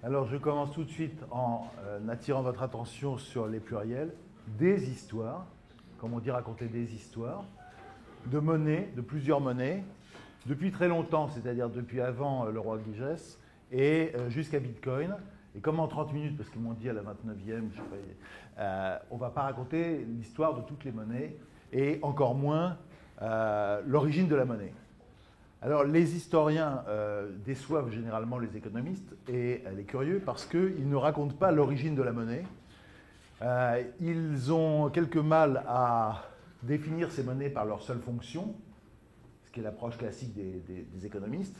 Alors, je commence tout de suite en attirant votre attention sur les pluriels, des histoires, comme on dit raconter des histoires, de monnaies, de plusieurs monnaies, depuis très longtemps, c'est-à-dire depuis avant le roi Gigès, et jusqu'à Bitcoin. Et comme en 30 minutes, parce qu'ils m'ont dit à la 29e, je sais pas, on ne va pas raconter l'histoire de toutes les monnaies, et encore moins l'origine de la monnaie. Alors, les historiens déçoivent généralement les économistes et les curieux parce qu'ils ne racontent pas l'origine de la monnaie. Ils ont quelque mal à définir ces monnaies par leur seule fonction, ce qui est l'approche classique des économistes.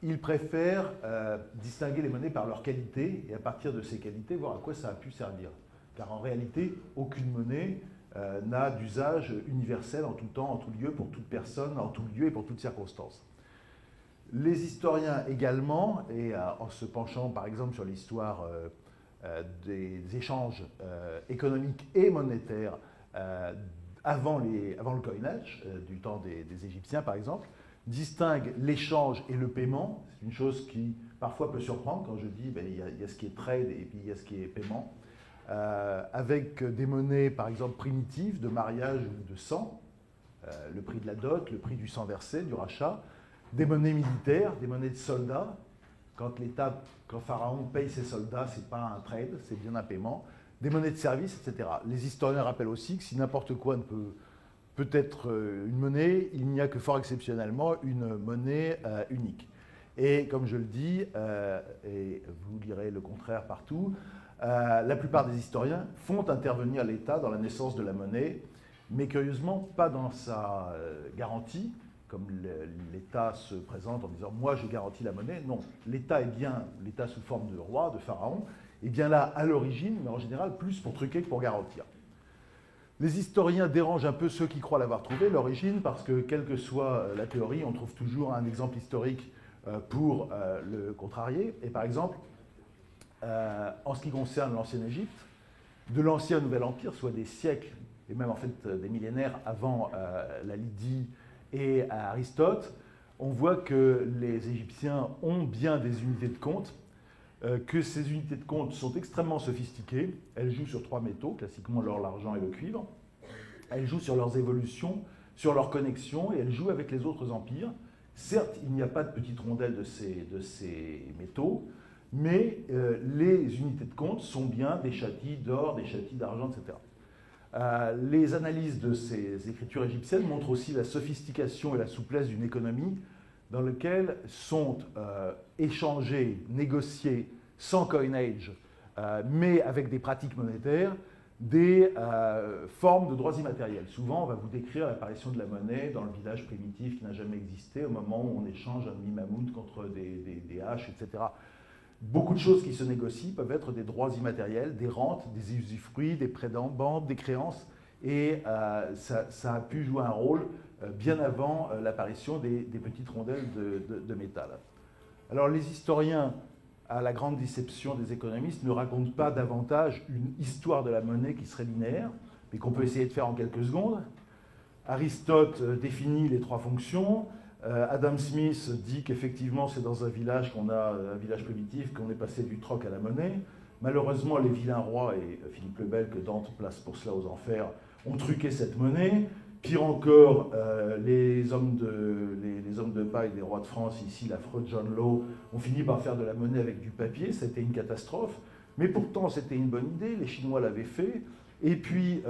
Ils préfèrent distinguer les monnaies par leur qualité et à partir de ces qualités, voir à quoi ça a pu servir. Car en réalité, aucune monnaie n'a d'usage universel en tout temps, en tout lieu, pour toute personne, en tout lieu et pour toute circonstance. Les historiens également, et en se penchant par exemple sur l'histoire des échanges économiques et monétaires avant le coinage, du temps des Égyptiens par exemple, distinguent l'échange et le paiement. C'est une chose qui parfois peut surprendre quand je dis il y a ce qui est trade et puis il y a ce qui est paiement. Avec des monnaies, par exemple, primitives, de mariage ou de sang, le prix de la dot, le prix du sang versé, du rachat, des monnaies militaires, des monnaies de soldats. Quand Pharaon paye ses soldats, ce n'est pas un trade, c'est bien un paiement. Des monnaies de service, etc. Les historiens rappellent aussi que si n'importe quoi ne peut être une monnaie, il n'y a que fort exceptionnellement une monnaie unique. Et comme je le dis, et vous lirez le contraire partout, la plupart des historiens font intervenir l'État dans la naissance de la monnaie, mais curieusement pas dans sa garantie, comme l'État se présente en disant « moi je garantis la monnaie ». Non, l'État est bien, l'État sous forme de roi, de pharaon, est bien là à l'origine, mais en général plus pour truquer que pour garantir. Les historiens dérangent un peu ceux qui croient l'avoir trouvé, l'origine, parce que quelle que soit la théorie, on trouve toujours un exemple historique pour le contrarier. Et par exemple, en ce qui concerne l'ancienne Égypte, de l'ancien Nouvel Empire, soit des siècles, et même en fait des millénaires avant la Lydie et Aristote, on voit que les Égyptiens ont bien des unités de compte, que ces unités de compte sont extrêmement sophistiquées. Elles jouent sur 3 métaux, classiquement l'or, l'argent et le cuivre. Elles jouent sur leurs évolutions, sur leurs connexions, et elles jouent avec les autres empires. Certes, il n'y a pas de petites rondelles de ces métaux, mais les unités de compte sont bien des châtilles d'or, des châtilles d'argent, etc. Les analyses de ces écritures égyptiennes montrent aussi la sophistication et la souplesse d'une économie dans laquelle sont échangés, négociés, sans coinage, mais avec des pratiques monétaires, des formes de droits immatériels. Souvent, on va vous décrire l'apparition de la monnaie dans le village primitif qui n'a jamais existé, au moment où on échange un demi-mammouth contre des haches, etc. Beaucoup de choses qui se négocient peuvent être des droits immatériels, des rentes, des usufruits, des prêts en banque, des créances, et ça a pu jouer un rôle bien avant l'apparition des petites rondelles de métal. Alors les historiens, à la grande déception des économistes, ne racontent pas davantage une histoire de la monnaie qui serait linéaire, mais qu'on peut essayer de faire en quelques secondes. Aristote définit les 3 fonctions. Adam Smith dit qu'effectivement c'est dans un village un village primitif, qu'on est passé du troc à la monnaie. Malheureusement, les vilains rois, et Philippe le Bel, que Dante place pour cela aux enfers, ont truqué cette monnaie. Pire encore, les hommes de paille des rois de France, ici l'affreux John Law, ont fini par faire de la monnaie avec du papier. C'était une catastrophe, mais pourtant c'était une bonne idée, les Chinois l'avaient fait. Et puis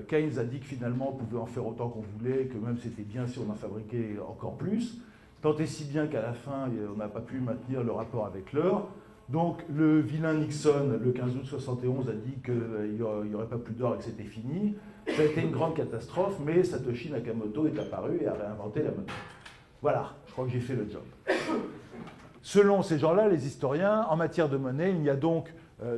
Keynes a dit que finalement on pouvait en faire autant qu'on voulait, que même c'était bien si on en fabriquait encore plus. Tant et si bien qu'à la fin, on n'a pas pu maintenir le rapport avec l'heure. Donc le vilain Nixon, le 15 août 1971, a dit qu'il n'y aurait pas plus d'or et que c'était fini. Ça a été une grande catastrophe, mais Satoshi Nakamoto est apparu et a réinventé la monnaie. Voilà, je crois que j'ai fait le job. Selon ces gens-là, les historiens, en matière de monnaie, il y a donc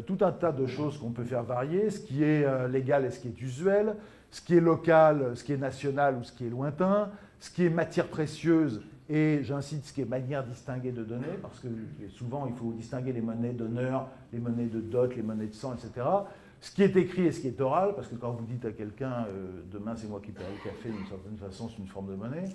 tout un tas de choses qu'on peut faire varier, ce qui est légal et ce qui est usuel, ce qui est local, ce qui est national ou ce qui est lointain, ce qui est matière précieuse et, j'incite, ce qui est manière distinguée de donner, parce que souvent il faut distinguer les monnaies d'honneur, les monnaies de dot, les monnaies de sang, etc. Ce qui est écrit et ce qui est oral, parce que quand vous dites à quelqu'un demain c'est moi qui paierai le café, d'une certaine façon c'est une forme de monnaie.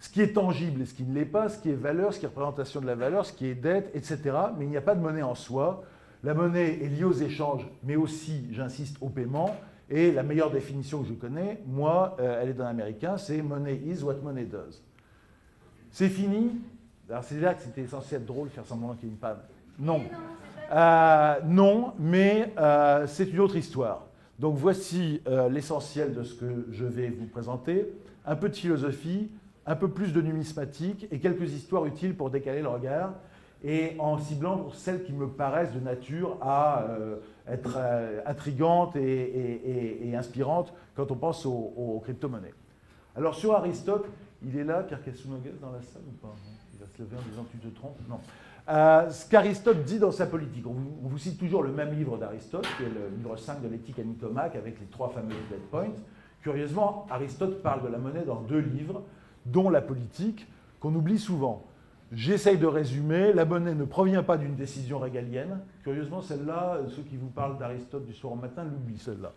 ce qui est tangible et ce qui ne l'est pas, ce qui est valeur, ce qui est représentation de la valeur, ce qui est dette, etc. Mais il n'y a pas de monnaie en soi. La monnaie est liée aux échanges, mais aussi, j'insiste, au paiement. Et la meilleure définition que je connais, moi, elle est d'un américain, c'est money is what money does. C'est fini. Alors c'est là que c'était censé être drôle, faire semblant qu'il y ait une panne. Non. Non, mais c'est une autre histoire. Donc voici l'essentiel de ce que je vais vous présenter. Un peu de philosophie, un peu plus de numismatique et quelques histoires utiles pour décaler le regard et en ciblant pour celles qui me paraissent de nature à être intrigantes et inspirantes quand on pense aux crypto-monnaies. Alors sur Aristote, il est là, Pierre Kassounogues dans la salle ou pas? Il va se lever en disant tu te trompes? Non. Ce qu'Aristote dit dans sa politique. On vous cite toujours le même livre d'Aristote, qui est le livre 5 de l'éthique à Nicomaque, avec les 3 fameux bullet points. Curieusement, Aristote parle de la monnaie dans 2 livres, dont la politique, qu'on oublie souvent. J'essaye de résumer, la monnaie ne provient pas d'une décision régalienne. Curieusement, celle-là, ceux qui vous parlent d'Aristote du soir au matin l'oublient, celle-là.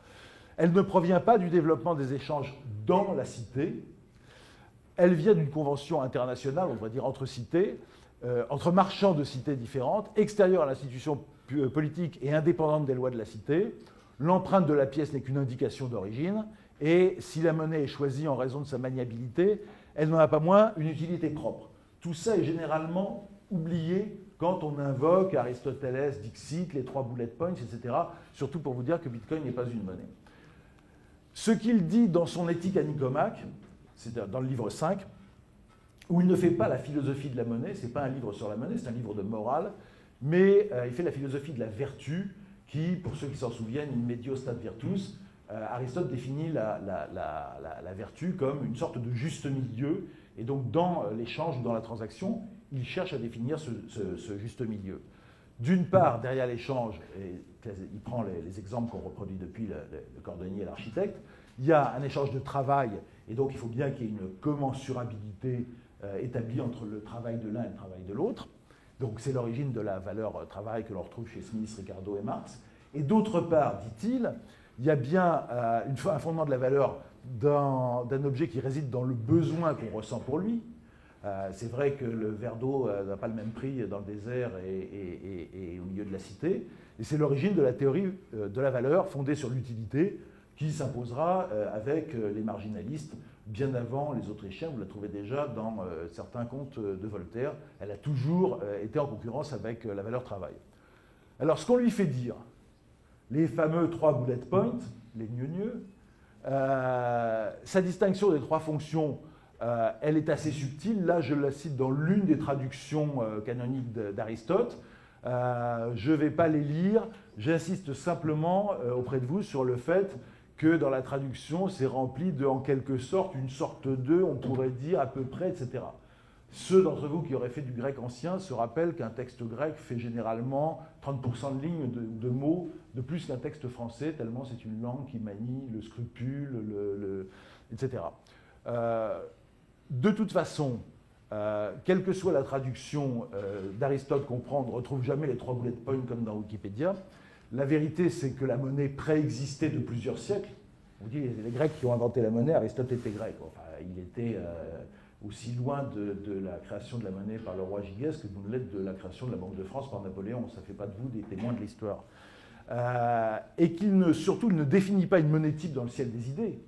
Elle ne provient pas du développement des échanges dans la cité. Elle vient d'une convention internationale, on va dire entre cités, entre marchands de cités différentes, extérieures à l'institution politique et indépendantes des lois de la cité. L'empreinte de la pièce n'est qu'une indication d'origine, et si la monnaie est choisie en raison de sa maniabilité, elle n'en a pas moins une utilité propre. Tout ça est généralement oublié quand on invoque Aristoteles, Dixit, les 3 bullet points, etc., surtout pour vous dire que Bitcoin n'est pas une monnaie. Ce qu'il dit dans son éthique à Nicomaque, c'est dans le livre 5, où il ne fait pas la philosophie de la monnaie, ce n'est pas un livre sur la monnaie, c'est un livre de morale, mais il fait la philosophie de la vertu, qui, pour ceux qui s'en souviennent, in medio stat virtus, Aristote définit la vertu comme une sorte de juste milieu, et donc dans l'échange ou dans la transaction, il cherche à définir ce juste milieu. D'une part, derrière l'échange, et il prend les exemples qu'on reproduit depuis le cordonnier et l'architecte, il y a un échange de travail, et donc il faut bien qu'il y ait une commensurabilité établie entre le travail de l'un et le travail de l'autre. Donc c'est l'origine de la valeur travail que l'on retrouve chez Smith, Ricardo et Marx. Et d'autre part, dit-il, il y a bien un fondement de la valeur d'un objet qui réside dans le besoin qu'on ressent pour lui. C'est vrai que le verre d'eau n'a pas le même prix dans le désert et au milieu de la cité. Et c'est l'origine de la théorie de la valeur fondée sur l'utilité qui s'imposera avec les marginalistes bien avant les Autrichiens. Vous la trouvez déjà dans certains contes de Voltaire. Elle a toujours été en concurrence avec la valeur travail. Alors ce qu'on lui fait dire, les fameux 3 bullet points, les gneugneux, sa distinction des 3 fonctions, elle est assez subtile. Là, je la cite dans l'une des traductions canoniques d'Aristote. Je ne vais pas les lire. J'insiste simplement auprès de vous sur le fait que dans la traduction, c'est rempli de, en quelque sorte, une sorte de, on pourrait dire à peu près, etc. Ceux d'entre vous qui auraient fait du grec ancien se rappellent qu'un texte grec fait généralement 30% de lignes de mots de plus qu'un texte français, tellement c'est une langue qui manie le scrupule, etc. De toute façon, quelle que soit la traduction d'Aristote qu'on prend, on ne retrouve jamais les 3 bullet points comme dans Wikipédia. La vérité, c'est que la monnaie préexistait de plusieurs siècles. On vous dit, les Grecs qui ont inventé la monnaie, Aristote était grec. Enfin, il était aussi loin de la création de la monnaie par le roi Gigès que vous ne l'êtes de la création de la Banque de France par Napoléon. Ça ne fait pas de vous des témoins de l'histoire. Et surtout, il ne définit pas une monnaie type dans le ciel des idées.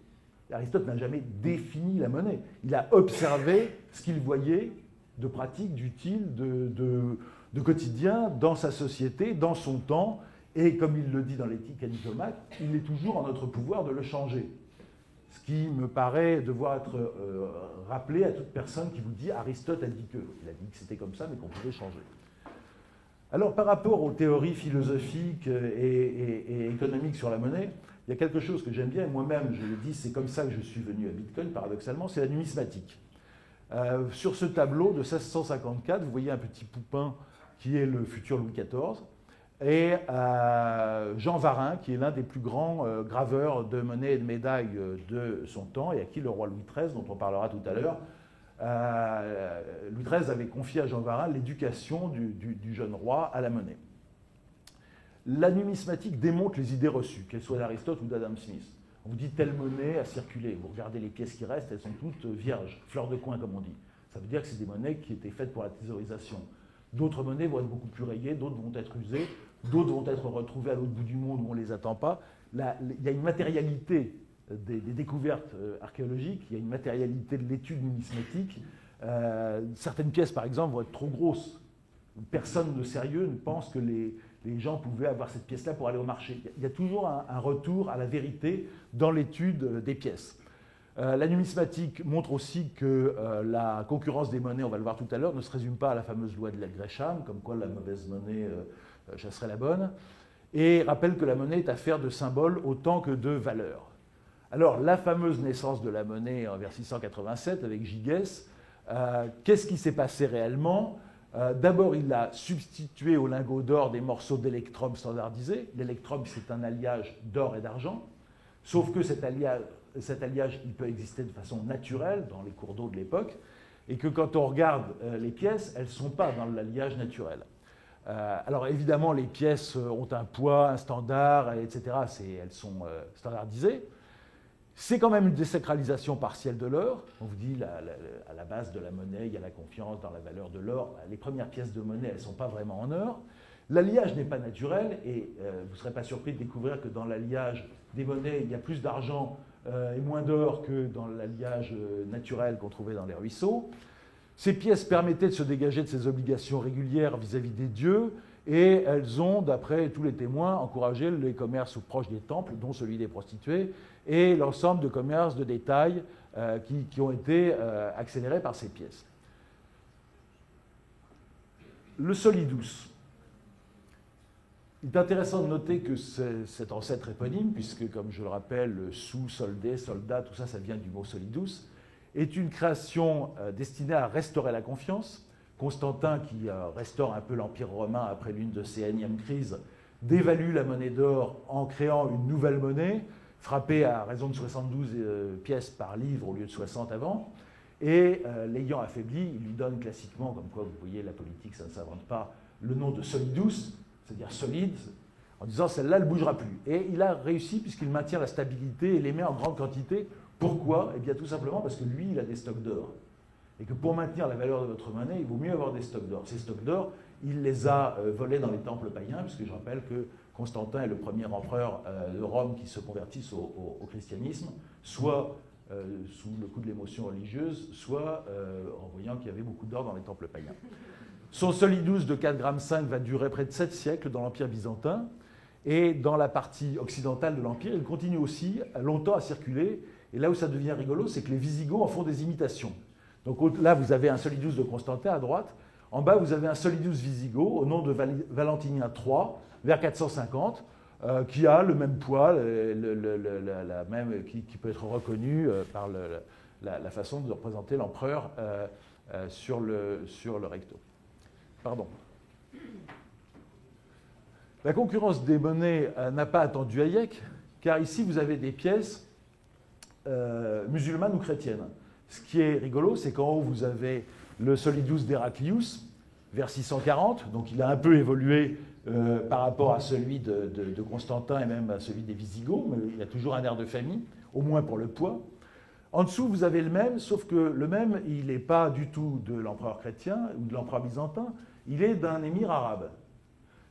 Aristote n'a jamais défini la monnaie. Il a observé ce qu'il voyait de pratique, d'utile, de quotidien dans sa société, dans son temps. Et comme il le dit dans l'éthique à Nicomaque, il est toujours en notre pouvoir de le changer. Ce qui me paraît devoir être rappelé à toute personne qui vous dit Aristote a dit que. Il a dit que c'était comme ça, mais qu'on pouvait changer. Alors, par rapport aux théories philosophiques et économiques sur la monnaie, il y a quelque chose que j'aime bien, et moi-même, je le dis, c'est comme ça que je suis venu à Bitcoin, paradoxalement, c'est la numismatique. Sur ce tableau de 1654, vous voyez un petit poupin qui est le futur Louis XIV, et Jean Varin, qui est l'un des plus grands graveurs de monnaie et de médailles de son temps, et à qui le roi Louis XIII, dont on parlera tout à l'heure, Louis XIII avait confié à Jean Varin l'éducation du jeune roi à la monnaie. La numismatique démontre les idées reçues, qu'elles soient d'Aristote ou d'Adam Smith. On vous dit telle monnaie a circulé, vous regardez les pièces qui restent, elles sont toutes vierges, fleurs de coin comme on dit. Ça veut dire que c'est des monnaies qui étaient faites pour la thésaurisation. D'autres monnaies vont être beaucoup plus rayées, d'autres vont être usées, d'autres vont être retrouvées à l'autre bout du monde où on ne les attend pas. Là, il y a une matérialité des découvertes archéologiques, il y a une matérialité de l'étude numismatique. Certaines pièces, par exemple, vont être trop grosses. Personne de sérieux ne pense que les gens pouvaient avoir cette pièce-là pour aller au marché. Il y a toujours un retour à la vérité dans l'étude des pièces. La numismatique montre aussi que la concurrence des monnaies, on va le voir tout à l'heure, ne se résume pas à la fameuse loi de Gresham, comme quoi la mauvaise monnaie chasserait la bonne, et rappelle que la monnaie est affaire de symboles autant que de valeurs. Alors, la fameuse naissance de la monnaie vers 687 avec Gigès, qu'est-ce qui s'est passé réellement ? D'abord, il a substitué au lingot d'or des morceaux d'électrum standardisés. L'électrum, c'est un alliage d'or et d'argent, sauf que cet alliage, il peut exister de façon naturelle dans les cours d'eau de l'époque, et que quand on regarde les pièces, elles ne sont pas dans l'alliage naturel. Alors évidemment, les pièces ont un poids, un standard, etc. Elles sont standardisées. C'est quand même une désacralisation partielle de l'or. On vous dit, à la base de la monnaie, il y a la confiance dans la valeur de l'or. Les premières pièces de monnaie, elles ne sont pas vraiment en or. L'alliage n'est pas naturel, et vous ne serez pas surpris de découvrir que dans l'alliage des monnaies, il y a plus d'argent et moins d'or que dans l'alliage naturel qu'on trouvait dans les ruisseaux. Ces pièces permettaient de se dégager de ses obligations régulières vis-à-vis des dieux, et elles ont, d'après tous les témoins, encouragé les commerces proches des temples, dont celui des prostituées, et l'ensemble de commerces de détail qui ont été accélérés par ces pièces. Le solidus. Il est intéressant de noter que cet ancêtre éponyme, puisque, comme je le rappelle, sous, soldé, soldat, tout ça, ça vient du mot solidus, est une création destinée à restaurer la confiance. Constantin, qui restaure un peu l'Empire romain après l'une de ses énièmes crises, dévalue la monnaie d'or en créant une nouvelle monnaie, frappée à raison de 72 pièces par livre au lieu de 60 avant, et l'ayant affaibli, il lui donne classiquement, comme quoi vous voyez la politique, ça ne s'invente pas, le nom de solidus, c'est-à-dire solide, en disant celle-là, elle ne bougera plus. Et il a réussi puisqu'il maintient la stabilité et les met en grande quantité. Pourquoi ? Eh bien tout simplement parce que lui, il a des stocks d'or. Et que pour maintenir la valeur de votre monnaie, il vaut mieux avoir des stocks d'or. Ces stocks d'or, il les a volés dans les temples païens, puisque je rappelle que Constantin est le premier empereur de Rome qui se convertisse au christianisme, soit sous le coup de l'émotion religieuse, soit en voyant qu'il y avait beaucoup d'or dans les temples païens. Son solidus de 4,5 g va durer près de 7 siècles dans l'Empire byzantin, et dans la partie occidentale de l'Empire, il continue aussi longtemps à circuler, et là où ça devient rigolo, c'est que les Visigoths en font des imitations. Donc là, vous avez un solidus de Constantin à droite, en bas, vous avez un solidus visigoth au nom de Valentinien III, vers 450, qui a le même poids, qui peut être reconnu par la façon de représenter l'empereur sur le recto. Pardon. La concurrence des monnaies n'a pas attendu Hayek, car ici vous avez des pièces musulmanes ou chrétiennes. Ce qui est rigolo, c'est qu'en haut vous avez le solidus d'Heraclius, vers 640, donc il a un peu évolué par rapport à celui de Constantin et même à celui des Visigoths, mais il a toujours un air de famille, au moins pour le poids. En dessous, vous avez le même, sauf que le même, il n'est pas du tout de l'empereur chrétien ou de l'empereur byzantin, il est d'un émir arabe,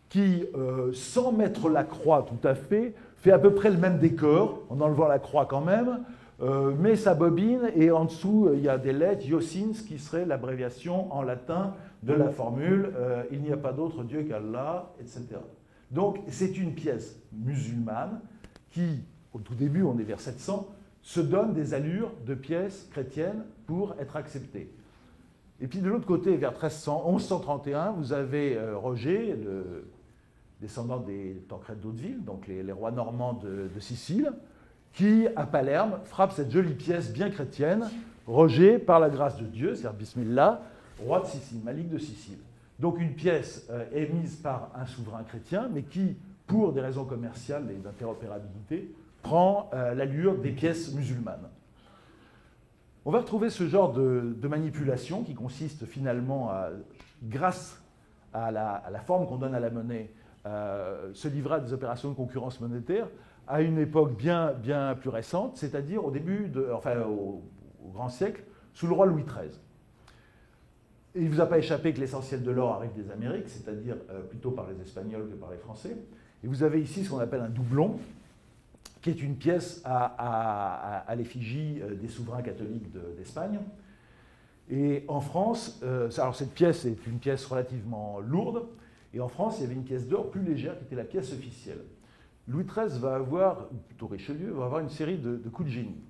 qui, sans mettre la croix tout à fait à peu près le même décor, en enlevant la croix quand même, met sa bobine, et en dessous, il y a des lettres, Iosins, qui serait l'abréviation en latin de la formule « Il n'y a pas d'autre Dieu qu'Allah », etc. Donc, c'est une pièce musulmane qui, au tout début, on est vers 700, se donne des allures de pièces chrétiennes pour être acceptée. Et puis de l'autre côté, vers 1131, vous avez Roger, le descendant des Tancrède d'Hauteville, donc les rois normands de Sicile, qui, à Palerme, frappe cette jolie pièce bien chrétienne, Roger, par la grâce de Dieu, c'est-à-dire Bismillah, roi de Sicile, Malik de Sicile. Donc une pièce émise par un souverain chrétien, mais qui, pour des raisons commerciales et d'interopérabilité, prend l'allure des pièces musulmanes. On va retrouver ce genre de manipulation qui consiste finalement, grâce à la forme qu'on donne à la monnaie, se livrer à des opérations de concurrence monétaire à une époque bien plus récente, c'est-à-dire au début, au grand siècle, sous le roi Louis XIII. il ne vous a pas échappé que l'essentiel de l'or arrive des Amériques, c'est-à-dire plutôt par les Espagnols que par les Français. Et vous avez ici ce qu'on appelle un doublon, qui est une pièce à l'effigie des souverains catholiques d'Espagne. Et en France, alors cette pièce est une pièce relativement lourde, et en France, il y avait une pièce d'or plus légère qui était la pièce officielle. Louis XIII va avoir, ou plutôt Richelieu, va avoir une série de coups de génie.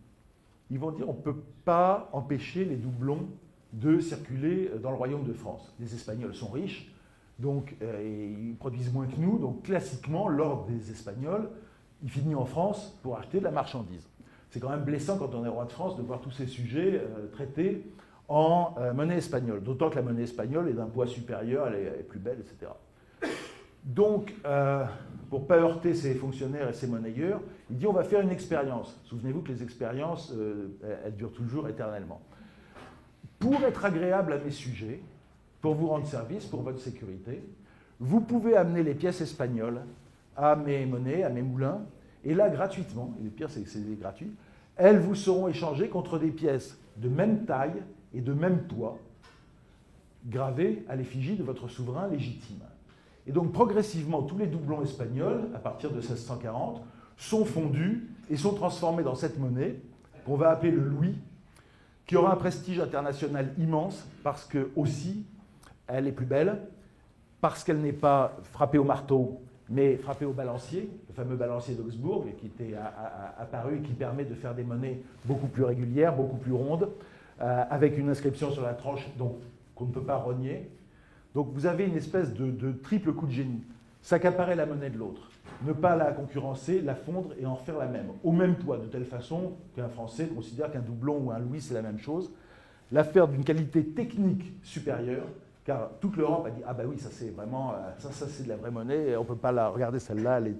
Ils vont dire on ne peut pas empêcher les doublons de circuler dans le royaume de France. Les Espagnols sont riches, donc ils produisent moins que nous, donc classiquement, l'or des Espagnols, il finit en France pour acheter de la marchandise. C'est quand même blessant quand on est roi de France de voir tous ces sujets traités en monnaie espagnole, d'autant que la monnaie espagnole est d'un poids supérieur, elle est plus belle, etc. Donc, pour ne pas heurter ces fonctionnaires et ces monnayeurs, il dit on va faire une expérience. Souvenez-vous que les expériences, elles durent toujours éternellement. Pour être agréable à mes sujets, pour vous rendre service, pour votre sécurité, vous pouvez amener les pièces espagnoles à mes monnaies, à mes moulins, et là, gratuitement, et le pire c'est que c'est gratuit, elles vous seront échangées contre des pièces de même taille et de même poids, gravées à l'effigie de votre souverain légitime. Et donc progressivement, tous les doublons espagnols, à partir de 1640, sont fondus et sont transformés dans cette monnaie, qu'on va appeler le louis, qui aura un prestige international immense, parce que aussi, elle est plus belle, parce qu'elle n'est pas frappée au marteau, mais frappée au balancier, le fameux balancier d'Augsbourg, qui était apparu et qui permet de faire des monnaies beaucoup plus régulières, beaucoup plus rondes, avec une inscription sur la tranche qu'on ne peut pas rogner. Donc vous avez une espèce de triple coup de génie. S'accaparer la monnaie de l'autre, ne pas la concurrencer, la fondre et en faire la même, au même poids, de telle façon qu'un Français considère qu'un doublon ou un louis, c'est la même chose. La faire d'une qualité technique supérieure, car toute l'Europe a dit « Ah bah oui, ça c'est vraiment, ça c'est de la vraie monnaie, et on ne peut pas la regarder celle-là, elle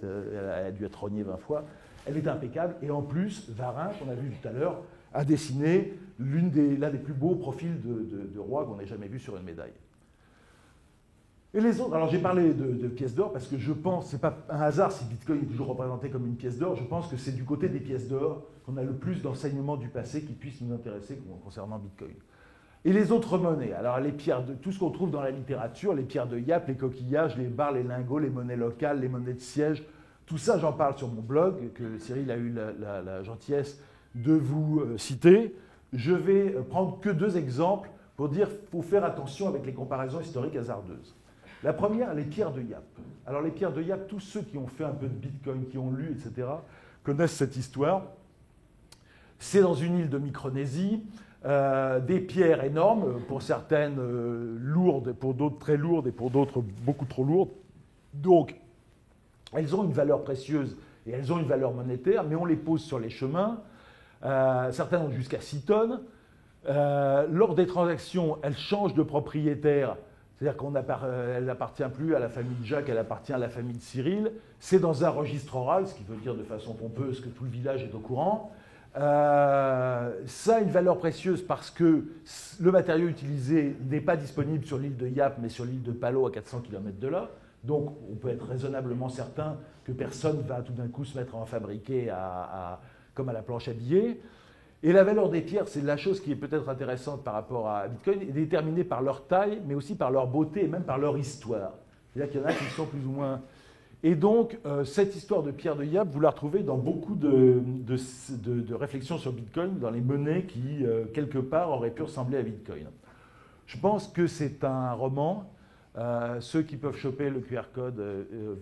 a dû être rognée 20 fois. Elle est impeccable, et en plus, Varin, qu'on a vu tout à l'heure, a dessiné l'un des plus beaux profils de roi qu'on ait jamais vu sur une médaille. Et les autres, alors j'ai parlé de pièces d'or parce que je pense, c'est pas un hasard si Bitcoin est toujours représenté comme une pièce d'or, je pense que c'est du côté des pièces d'or qu'on a le plus d'enseignements du passé qui puissent nous intéresser concernant Bitcoin. Et les autres monnaies, alors les pierres tout ce qu'on trouve dans la littérature, les pierres de Yap, les coquillages, les barres, les lingots, les monnaies locales, les monnaies de siège, tout ça j'en parle sur mon blog, que Cyril a eu la gentillesse de vous citer. Je vais prendre que 2 exemples pour dire qu'il faut faire attention avec les comparaisons historiques hasardeuses. La première, les pierres de Yap. Alors les pierres de Yap, tous ceux qui ont fait un peu de Bitcoin, qui ont lu, etc., connaissent cette histoire. C'est dans une île de Micronésie, des pierres énormes, pour certaines lourdes, pour d'autres très lourdes et pour d'autres beaucoup trop lourdes. Donc, elles ont une valeur précieuse et elles ont une valeur monétaire, mais on les pose sur les chemins. Certaines ont jusqu'à 6 tonnes. Lors des transactions, elles changent de propriétaire. C'est-à-dire qu'elle n'appartient plus à la famille de Jacques, elle appartient à la famille de Cyril. C'est dans un registre oral, ce qui veut dire de façon pompeuse que tout le village est au courant. Ça a une valeur précieuse parce que le matériau utilisé n'est pas disponible sur l'île de Yap, mais sur l'île de Palau, à 400 km de là. Donc on peut être raisonnablement certain que personne va tout d'un coup se mettre à en fabriquer comme à la planche à billets. Et la valeur des pierres, c'est la chose qui est peut-être intéressante par rapport à Bitcoin, est déterminée par leur taille, mais aussi par leur beauté et même par leur histoire. C'est-à-dire qu'il y en a qui sont plus ou moins... Et donc, cette histoire de pierre de Yap, vous la retrouvez dans beaucoup de réflexions sur Bitcoin, dans les monnaies qui, quelque part, auraient pu ressembler à Bitcoin. Je pense que c'est un roman. Ceux qui peuvent choper le QR code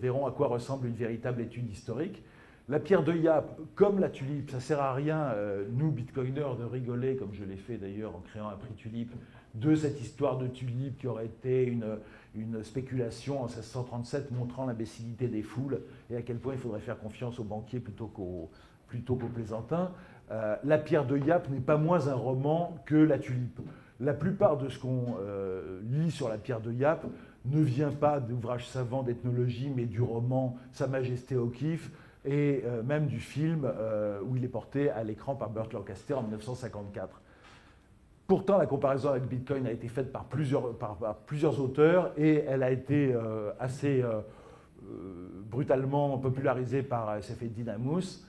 verront à quoi ressemble une véritable étude historique. La pierre de Yap, comme la tulipe, ça ne sert à rien, nous, bitcoiners, de rigoler, comme je l'ai fait d'ailleurs en créant un prix tulipe, de cette histoire de tulipe qui aurait été une spéculation en 1637 montrant l'imbécilité des foules et à quel point il faudrait faire confiance aux banquiers plutôt qu'aux plaisantins. La pierre de Yap n'est pas moins un roman que la tulipe. La plupart de ce qu'on lit sur la pierre de Yap ne vient pas d'ouvrages savants d'ethnologie, mais du roman Sa Majesté O'Keeffe, et même du film où il est porté à l'écran par Burt Lancaster en 1954. Pourtant, la comparaison avec Bitcoin a été faite par plusieurs auteurs et elle a été assez brutalement popularisée par Saifedean Ammous.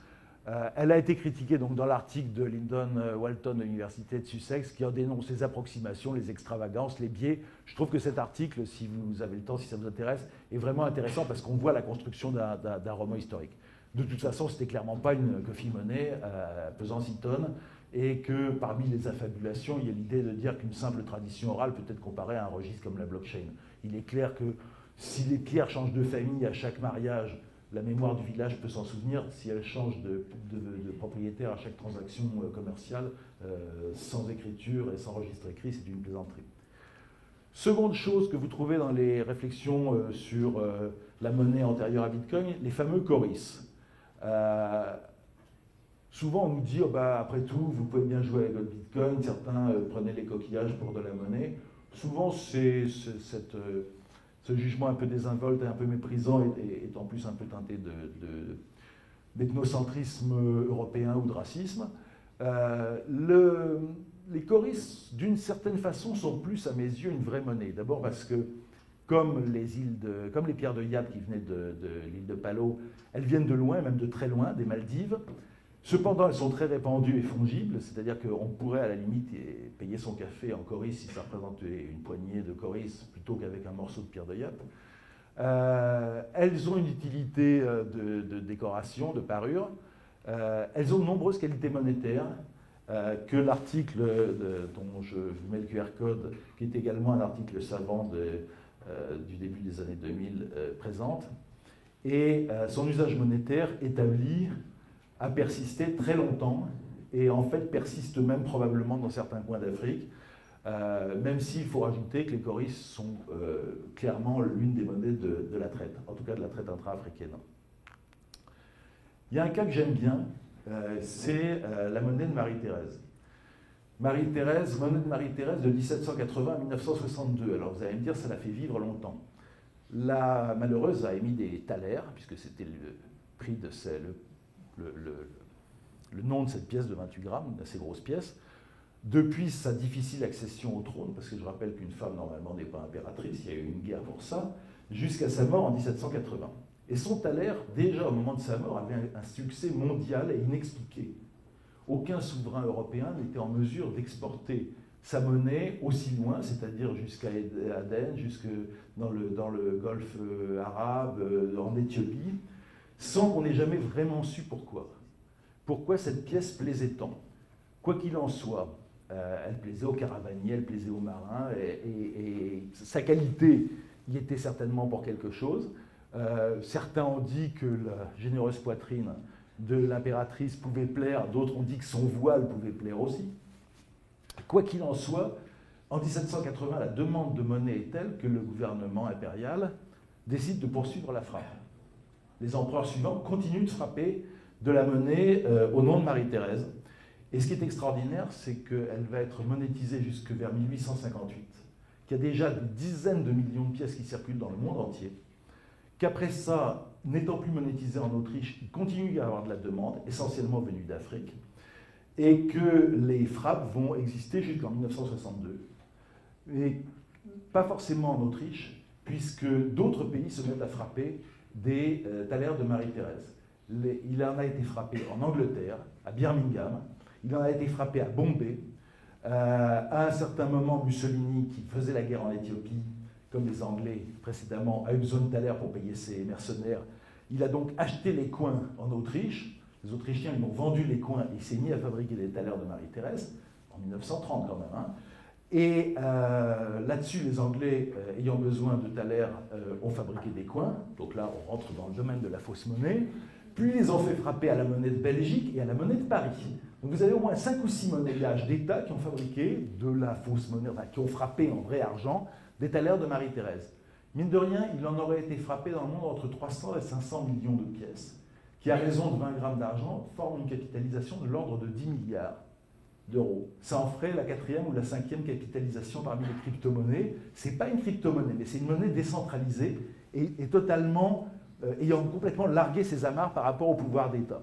Elle a été critiquée donc, dans l'article de Lyndon Walton de l'Université de Sussex qui en dénonce les approximations, les extravagances, les biais. Je trouve que cet article, si vous avez le temps, si ça vous intéresse, est vraiment intéressant parce qu'on voit la construction d'un roman historique. De toute façon, c'était clairement pas une coffee money pesant 6 tonnes et que parmi les affabulations, il y a l'idée de dire qu'une simple tradition orale peut être comparée à un registre comme la blockchain. Il est clair que si les pierres changent de famille à chaque mariage, la mémoire du village peut s'en souvenir. Si elle change de propriétaire à chaque transaction commerciale, sans écriture et sans registre écrit, c'est une plaisanterie. Seconde chose que vous trouvez dans les réflexions sur la monnaie antérieure à Bitcoin, les fameux choris. Souvent on nous dit, oh bah, après tout, vous pouvez bien jouer avec votre Bitcoin, certains prenaient les coquillages pour de la monnaie. Souvent ce jugement un peu désinvolte et un peu méprisant est en plus un peu teinté d'ethnocentrisme européen ou de racisme. Les choris, d'une certaine façon, sont plus à mes yeux une vraie monnaie. D'abord parce que, comme les pierres de Yap qui venaient de l'île de Palau, elles viennent de loin, même de très loin, des Maldives. Cependant, elles sont très répandues et fongibles, c'est-à-dire qu'on pourrait à la limite payer son café en choris si ça représentait une poignée de choris plutôt qu'avec un morceau de pierre de Yap. Elles ont une utilité de décoration, de parure. Elles ont de nombreuses qualités monétaires que l'article dont je vous mets le QR code, qui est également un article savant du début des années 2000, présente. Et son usage monétaire établi a persisté très longtemps et en fait persiste même probablement dans certains coins d'Afrique, même s'il faut rajouter que les choris sont clairement l'une des monnaies de la traite, en tout cas de la traite intra-africaine. Il y a un cas que j'aime bien, c'est la monnaie de Marie-Thérèse. Marie-Thérèse, monnaie de Marie-Thérèse de 1780 à 1962. Alors vous allez me dire, ça l'a fait vivre longtemps. La malheureuse a émis des thalers, puisque c'était le prix de le nom de cette pièce de 28 grammes, une assez grosse pièce. Depuis sa difficile accession au trône, parce que je rappelle qu'une femme normalement n'est pas impératrice, il y a eu une guerre pour ça, jusqu'à sa mort en 1780. Et son thaler, déjà au moment de sa mort, avait un succès mondial et inexpliqué. Aucun souverain européen n'était en mesure d'exporter sa monnaie aussi loin, c'est-à-dire jusqu'à Aden, jusque dans le golfe arabe, en Éthiopie, sans qu'on ait jamais vraiment su pourquoi. Pourquoi cette pièce plaisait tant. Quoi qu'il en soit, elle plaisait aux caravaniers, elle plaisait aux marins, et sa qualité y était certainement pour quelque chose. Certains ont dit que la généreuse poitrine de l'impératrice pouvait plaire, d'autres ont dit que son voile pouvait plaire aussi. Quoi qu'il en soit, en 1780, la demande de monnaie est telle que le gouvernement impérial décide de poursuivre la frappe. Les empereurs suivants continuent de frapper de la monnaie au nom de Marie-Thérèse. Et ce qui est extraordinaire, c'est qu'elle va être monétisée jusque vers 1858, qu'il y a déjà des dizaines de millions de pièces qui circulent dans le monde entier, qu'après ça, n'étant plus monétisée en Autriche, il continue à y avoir de la demande, essentiellement venue d'Afrique, et que les frappes vont exister jusqu'en 1962. Mais pas forcément en Autriche, puisque d'autres pays se mettent à frapper des thalers de Marie-Thérèse. Il en a été frappé en Angleterre, à Birmingham, il en a été frappé à Bombay. À un certain moment, Mussolini, qui faisait la guerre en Éthiopie, comme les Anglais précédemment, a eu besoin de thalers pour payer ses mercenaires. Il a donc acheté les coins en Autriche. Les Autrichiens lui ont vendu les coins et il s'est mis à fabriquer des thalers de Marie-Thérèse, en 1930 quand même. Hein. Et là-dessus, les Anglais, ayant besoin de thalers, ont fabriqué des coins. Donc là, on rentre dans le domaine de la fausse monnaie. Puis ils ont fait frapper à la monnaie de Belgique et à la monnaie de Paris. Donc vous avez au moins 5 ou 6 monnayages d'État qui ont fabriqué de la fausse monnaie, enfin, qui ont frappé en vrai argent des thalers de Marie-Thérèse. Mine de rien, il en aurait été frappé dans le monde entre 300 et 500 millions de pièces, qui à raison de 20 grammes d'argent forment une capitalisation de l'ordre de 10 milliards d'euros. Ça en ferait la 4e ou la 5e capitalisation parmi les crypto-monnaies. Ce n'est pas une crypto-monnaie, mais c'est une monnaie décentralisée et totalement, ayant complètement largué ses amarres par rapport au pouvoir d'État.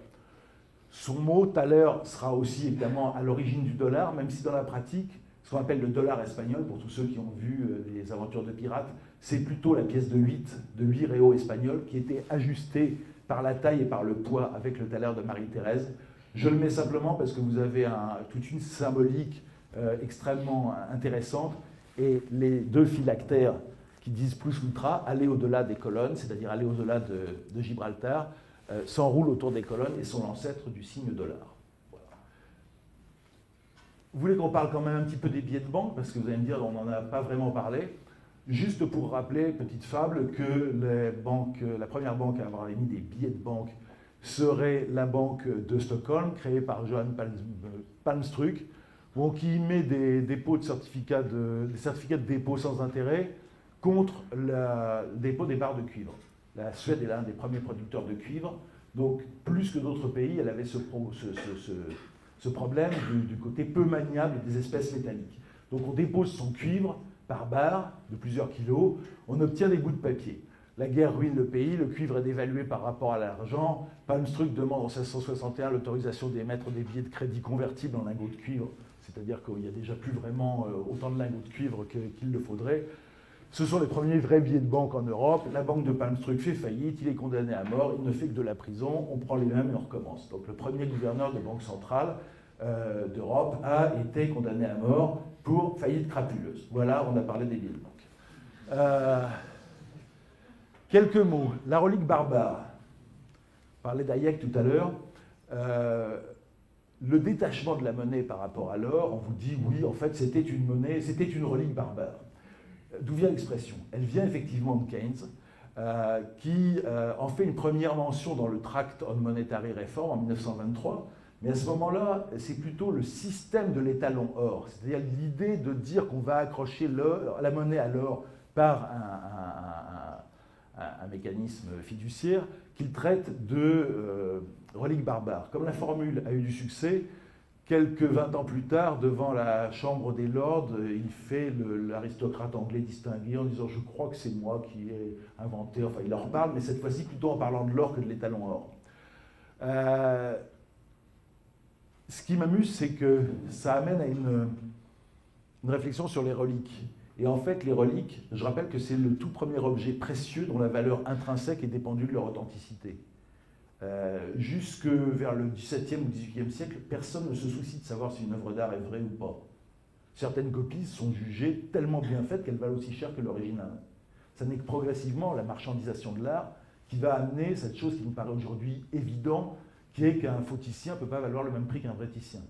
Son mot, thaler, sera aussi évidemment à l'origine du dollar, même si dans la pratique, ce qu'on appelle le dollar espagnol, pour tous ceux qui ont vu les aventures de pirates, c'est plutôt la pièce de 8 réaux espagnols qui était ajustée par la taille et par le poids avec le thaler de Marie-Thérèse. Je le mets simplement parce que vous avez toute une symbolique extrêmement intéressante, et les deux phylactères qui disent plus ultra, aller au-delà des colonnes, c'est-à-dire aller au-delà de Gibraltar, s'enroulent autour des colonnes et sont l'ancêtre du signe $. Voilà. Vous voulez qu'on parle quand même un petit peu des billets de banque, parce que vous allez me dire, on n'en a pas vraiment parlé. Juste pour rappeler, petite fable, que la première banque à avoir émis des billets de banque serait la banque de Stockholm, créée par Johan Palmstruck, qui met des certificats de dépôt sans intérêt contre le dépôt des barres de cuivre. La Suède est l'un des premiers producteurs de cuivre, donc plus que d'autres pays, elle avait ce problème du côté peu maniable des espèces métalliques. Donc on dépose son cuivre par barre de plusieurs kilos, on obtient des bouts de papier. La guerre ruine le pays, le cuivre est dévalué par rapport à l'argent. Palmstruck demande en 1661 l'autorisation d'émettre des billets de crédit convertibles en lingots de cuivre, c'est-à-dire qu'il n'y a déjà plus vraiment autant de lingots de cuivre qu'il le faudrait. Ce sont les premiers vrais billets de banque en Europe. La banque de Palmstruck fait faillite, il est condamné à mort, il ne fait que de la prison, on prend les mêmes et on recommence. Donc le premier gouverneur de banque centrale d'Europe a été condamné à mort pour faillite crapuleuse. Voilà, on a parlé des billets de banque. Quelques mots. La relique barbare. On parlait d'Hayek tout à l'heure. Le détachement de la monnaie par rapport à l'or, on vous dit oui, en fait, c'était une monnaie, c'était une relique barbare. D'où vient l'expression? Elle vient effectivement de Keynes, qui en fait une première mention dans le Tract on Monetary Reform en 1923. Mais à ce moment-là, c'est plutôt le système de l'étalon or, c'est-à-dire l'idée de dire qu'on va accrocher la monnaie à l'or par un mécanisme fiduciaire qu'il traite de relique barbare. Comme la formule a eu du succès, quelques 20 ans plus tard, devant la Chambre des Lords, il fait l'aristocrate anglais distingué en disant « je crois que c'est moi qui ai inventé », enfin il en reparle, mais cette fois-ci plutôt en parlant de l'or que de l'étalon or. Ce qui m'amuse, c'est que ça amène à une réflexion sur les reliques. Et en fait, les reliques, je rappelle que c'est le tout premier objet précieux dont la valeur intrinsèque est dépendue de leur authenticité. Jusque vers le XVIIe ou XVIIIe siècle, personne ne se soucie de savoir si une œuvre d'art est vraie ou pas. Certaines copies sont jugées tellement bien faites qu'elles valent aussi cher que l'original. Ça n'est que progressivement la marchandisation de l'art qui va amener cette chose qui nous paraît aujourd'hui évidente, qui est qu'un faux titien ne peut pas valoir le même prix qu'un vrai titien.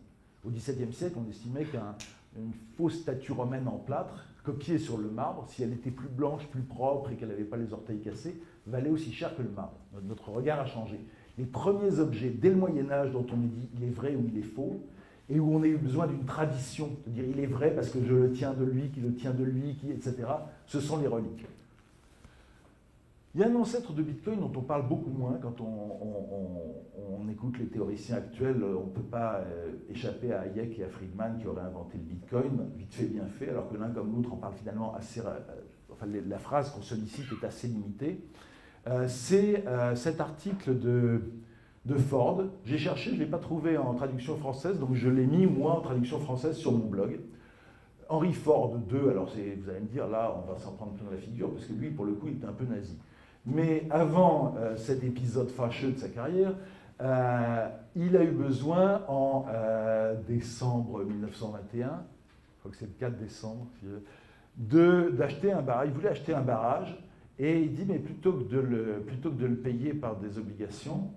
Au XVIIe siècle, on estimait qu'une fausse statue romaine en plâtre, copiée sur le marbre, si elle était plus blanche, plus propre et qu'elle n'avait pas les orteils cassés, valait aussi cher que le marbre. Notre regard a changé. Les premiers objets, dès le Moyen-Âge, dont on est dit il est vrai ou il est faux, et où on a eu besoin d'une tradition, de dire il est vrai parce que je le tiens de lui, qui le tient de lui, etc., ce sont les reliques. Il y a un ancêtre de Bitcoin dont on parle beaucoup moins quand on écoute les théoriciens actuels. On ne peut pas échapper à Hayek et à Friedman qui auraient inventé le Bitcoin, vite fait, bien fait, alors que l'un comme l'autre en parle finalement assez... Enfin, la phrase qu'on sollicite est assez limitée. C'est cet article de Ford. J'ai cherché, je ne l'ai pas trouvé en traduction française, donc je l'ai mis, moi, en traduction française sur mon blog. Henry Ford II, alors vous allez me dire, là, on va s'en prendre plein la figure, parce que lui, pour le coup, il était un peu nazi. Mais avant cet épisode fâcheux de sa carrière, il a eu besoin en décembre 1921, je crois que c'est le 4 décembre, d'acheter un barrage. Il voulait acheter un barrage et il dit mais plutôt que de le payer par des obligations,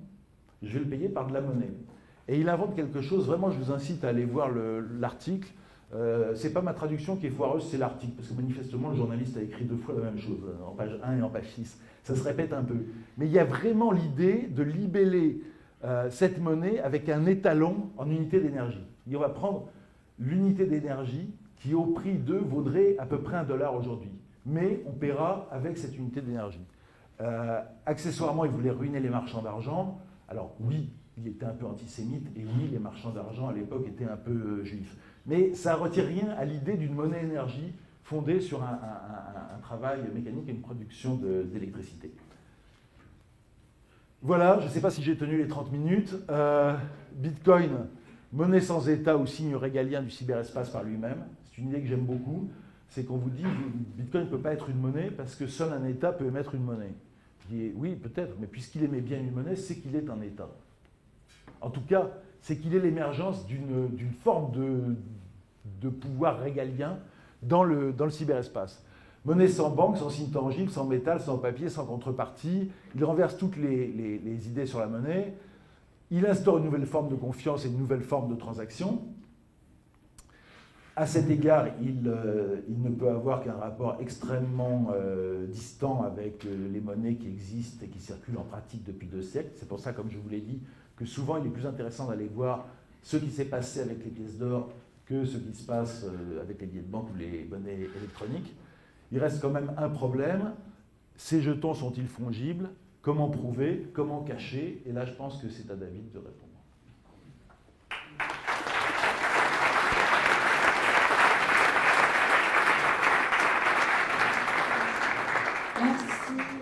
je vais le payer par de la monnaie. Et il invente quelque chose, vraiment je vous incite à aller voir l'article. C'est pas ma traduction qui est foireuse, c'est l'article, parce que manifestement le journaliste a écrit 2 fois la même chose, en page 1 et en page 6. Ça se répète un peu. Mais il y a vraiment l'idée de libeller cette monnaie avec un étalon en unité d'énergie. On va prendre l'unité d'énergie qui, au prix d'eux, vaudrait à peu près $1 aujourd'hui. Mais on paiera avec cette unité d'énergie. Accessoirement, il voulait ruiner les marchands d'argent. Alors oui, il était un peu antisémite, et oui, les marchands d'argent à l'époque étaient un peu juifs. Mais ça ne retire rien à l'idée d'une monnaie énergie fondée sur un travail mécanique et une production d'électricité. Voilà, je ne sais pas si j'ai tenu les 30 minutes. Bitcoin, monnaie sans État ou signe régalien du cyberespace par lui-même. C'est une idée que j'aime beaucoup. C'est qu'on vous dit Bitcoin ne peut pas être une monnaie parce que seul un État peut émettre une monnaie. oui, peut-être, mais puisqu'il émet bien une monnaie, c'est qu'il est un État. En tout cas, c'est qu'il est l'émergence d'une forme de pouvoir régalien dans le cyberespace. Monnaie sans banque, sans signe tangible, sans métal, sans papier, sans contrepartie. Il renverse toutes les idées sur la monnaie. Il instaure une nouvelle forme de confiance et une nouvelle forme de transaction. À cet égard, il ne peut avoir qu'un rapport extrêmement distant avec les monnaies qui existent et qui circulent en pratique depuis 2 siècles. C'est pour ça, comme je vous l'ai dit, que souvent il est plus intéressant d'aller voir ce qui s'est passé avec les pièces d'or que ce qui se passe avec les billets de banque ou les monnaies électroniques. Il reste quand même un problème. Ces jetons sont-ils fongibles? Comment prouver? Comment cacher? Et là, je pense que c'est à David de répondre. Merci.